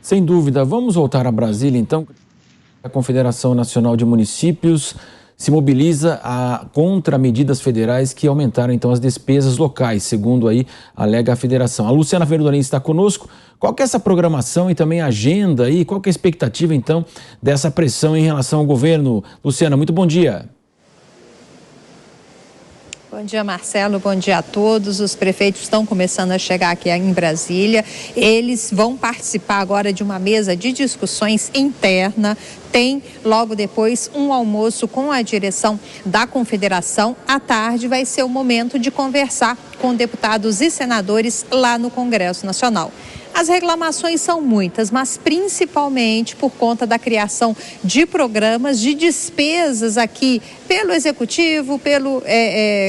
Sem dúvida. Vamos voltar a Brasília, então. A Confederação Nacional de Municípios se mobiliza contra medidas federais que aumentaram, então, as despesas locais, segundo aí alega a federação. A Luciana Verdolim está conosco. Qual que é essa programação e também a agenda aí? Qual que é a expectativa, então, dessa pressão em relação ao governo? Luciana, muito bom dia. Bom dia, Marcelo. Bom dia a todos. Os prefeitos estão começando a chegar aqui em Brasília. Eles vão participar agora de uma mesa de discussões interna. Tem, logo depois, um almoço com a direção da Confederação. À tarde vai ser o momento de conversar com deputados e senadores lá no Congresso Nacional. As reclamações são muitas, mas principalmente por conta da criação de programas, de despesas aqui pelo Executivo, pelo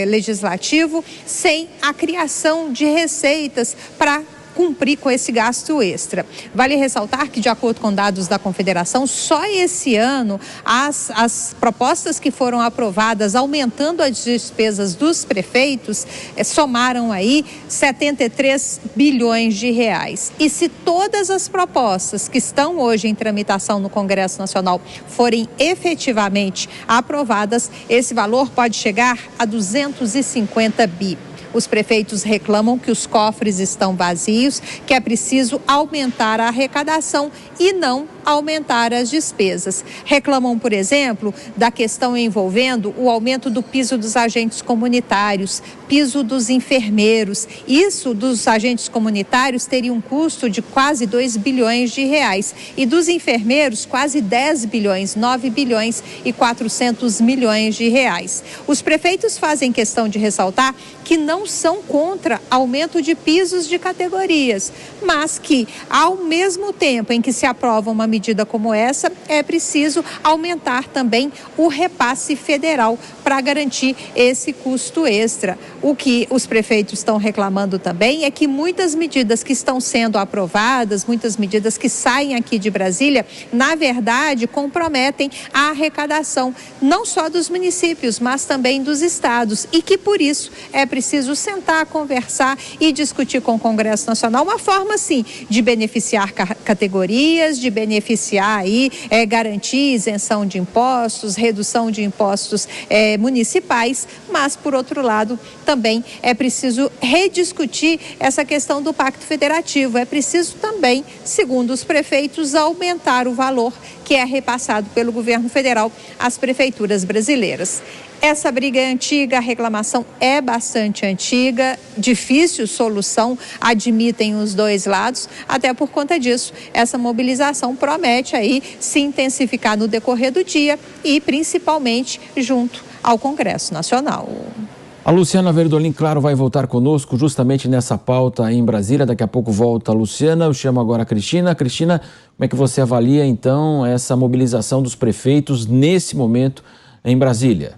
Legislativo, sem a criação de receitas para cumprir com esse gasto extra. Vale ressaltar que, de acordo com dados da Confederação, só esse ano as propostas que foram aprovadas aumentando as despesas dos prefeitos somaram aí 73 bilhões de reais. E se todas as propostas que estão hoje em tramitação no Congresso Nacional forem efetivamente aprovadas, esse valor pode chegar a 250 bi. Os prefeitos reclamam que os cofres estão vazios, que é preciso aumentar a arrecadação e não aumentar as despesas. Reclamam, por exemplo, da questão envolvendo o aumento do piso dos agentes comunitários, piso dos enfermeiros. Isso dos agentes comunitários teria um custo de quase 2 bilhões de reais e dos enfermeiros quase 10 bilhões, 9 bilhões e 400 milhões de reais. Os prefeitos fazem questão de ressaltar que não são contra aumento de pisos de categorias, mas que, ao mesmo tempo em que se aprova uma medida como essa, é preciso aumentar também o repasse federal para garantir esse custo extra. O que os prefeitos estão reclamando também é que muitas medidas que estão sendo aprovadas, muitas medidas que saem aqui de Brasília, na verdade, comprometem a arrecadação, não só dos municípios, mas também dos estados, e que, por isso, é preciso sentar, conversar e discutir com o Congresso Nacional uma forma, sim, de beneficiar categorias, de beneficiar aí, garantir isenção de impostos, redução de impostos municipais, mas, por outro lado, também é preciso rediscutir essa questão do Pacto Federativo. É preciso também, segundo os prefeitos, aumentar o valor que é repassado pelo governo federal às prefeituras brasileiras. Essa briga é antiga, a reclamação é bastante antiga, difícil solução, admitem os dois lados. Até por conta disso, essa mobilização promete aí se intensificar no decorrer do dia e principalmente junto ao Congresso Nacional. A Luciana Verdolim, claro, vai voltar conosco justamente nessa pauta aí em Brasília. Daqui a pouco volta a Luciana. Eu chamo agora a Cristina. Cristina, como é que você avalia, então, essa mobilização dos prefeitos nesse momento em Brasília?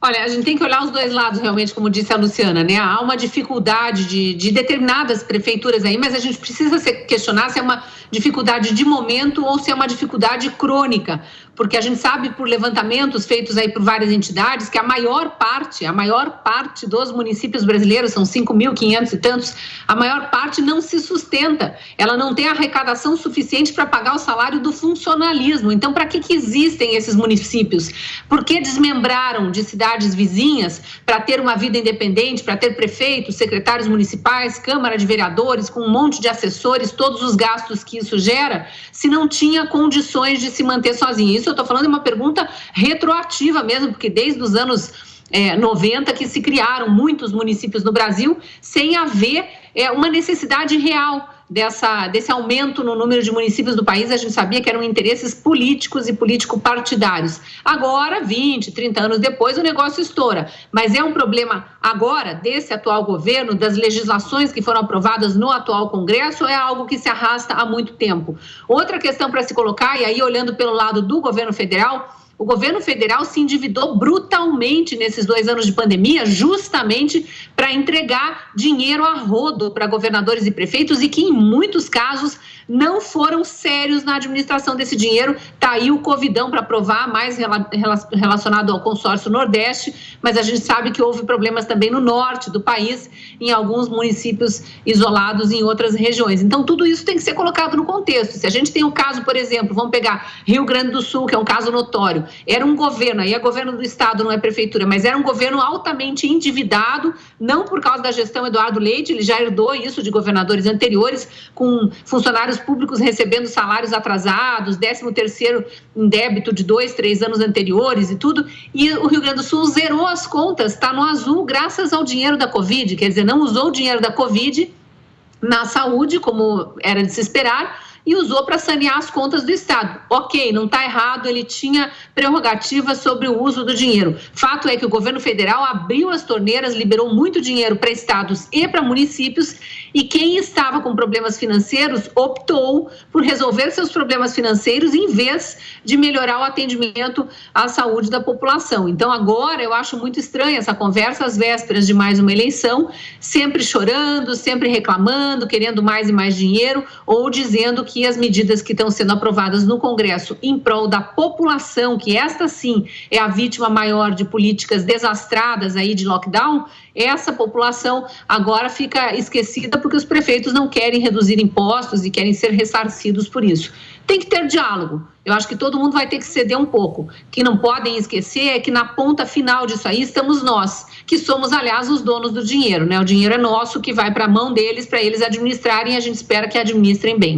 Olha, a gente tem que olhar os dois lados, realmente, como disse a Luciana, né? Há uma dificuldade de determinadas prefeituras aí, mas a gente precisa questionar se é uma dificuldade de momento ou se é uma dificuldade crônica, porque a gente sabe por levantamentos feitos aí por várias entidades que a maior parte dos municípios brasileiros, são 5.500 e tantos, a maior parte não se sustenta, ela não tem arrecadação suficiente para pagar o salário do funcionalismo. Então, para que existem esses municípios? Por que desmembraram de cidades vizinhas para ter uma vida independente, para ter prefeitos, secretários municipais, Câmara de Vereadores, com um monte de assessores, todos os gastos que isso gera, se não tinha condições de se manter sozinho? Isso eu estou falando de uma pergunta retroativa mesmo, porque desde os anos 90 que se criaram muitos municípios no Brasil sem haver uma necessidade real desse aumento no número de municípios do país. A gente sabia que eram interesses políticos e político-partidários. Agora, 20, 30 anos depois, o negócio estoura. Mas é um problema agora, desse atual governo, das legislações que foram aprovadas no atual Congresso, é algo que se arrasta há muito tempo. Outra questão para se colocar, e aí olhando pelo lado do governo federal, o governo federal se endividou brutalmente nesses 2 anos de pandemia, justamente para entregar dinheiro a rodo para governadores e prefeitos e que, em muitos casos, não foram sérios na administração desse dinheiro. Está aí o Covidão para provar, mais relacionado ao consórcio Nordeste, mas a gente sabe que houve problemas também no norte do país, em alguns municípios isolados em outras regiões. Então, tudo isso tem que ser colocado no contexto. Se a gente tem um caso, por exemplo, vamos pegar Rio Grande do Sul, que é um caso notório, era um governo, aí é governo do estado, não é prefeitura, mas era um governo altamente endividado, não por causa da gestão Eduardo Leite, ele já herdou isso de governadores anteriores, com funcionários públicos recebendo salários atrasados, 13º em débito de 2, 3 anos anteriores e tudo, e o Rio Grande do Sul zerou as contas, está no azul graças ao dinheiro da Covid, quer dizer, não usou o dinheiro da Covid na saúde, como era de se esperar, e usou para sanear as contas do Estado. Ok, não está errado, ele tinha prerrogativa sobre o uso do dinheiro. Fato é que o governo federal abriu as torneiras, liberou muito dinheiro para estados e para municípios, e quem estava com problemas financeiros optou por resolver seus problemas financeiros em vez de melhorar o atendimento à saúde da população. Então, agora, eu acho muito estranha essa conversa às vésperas de mais uma eleição, sempre chorando, sempre reclamando, querendo mais e mais dinheiro, ou dizendo que as medidas que estão sendo aprovadas no Congresso em prol da população, que esta sim é a vítima maior de políticas desastradas aí de lockdown, essa população agora fica esquecida porque os prefeitos não querem reduzir impostos e querem ser ressarcidos por isso. Tem que ter diálogo. Eu acho que todo mundo vai ter que ceder um pouco. O que não podem esquecer é que na ponta final disso aí estamos nós, que somos, aliás, os donos do dinheiro, né? O dinheiro é nosso, que vai para a mão deles, para eles administrarem, e a gente espera que administrem bem.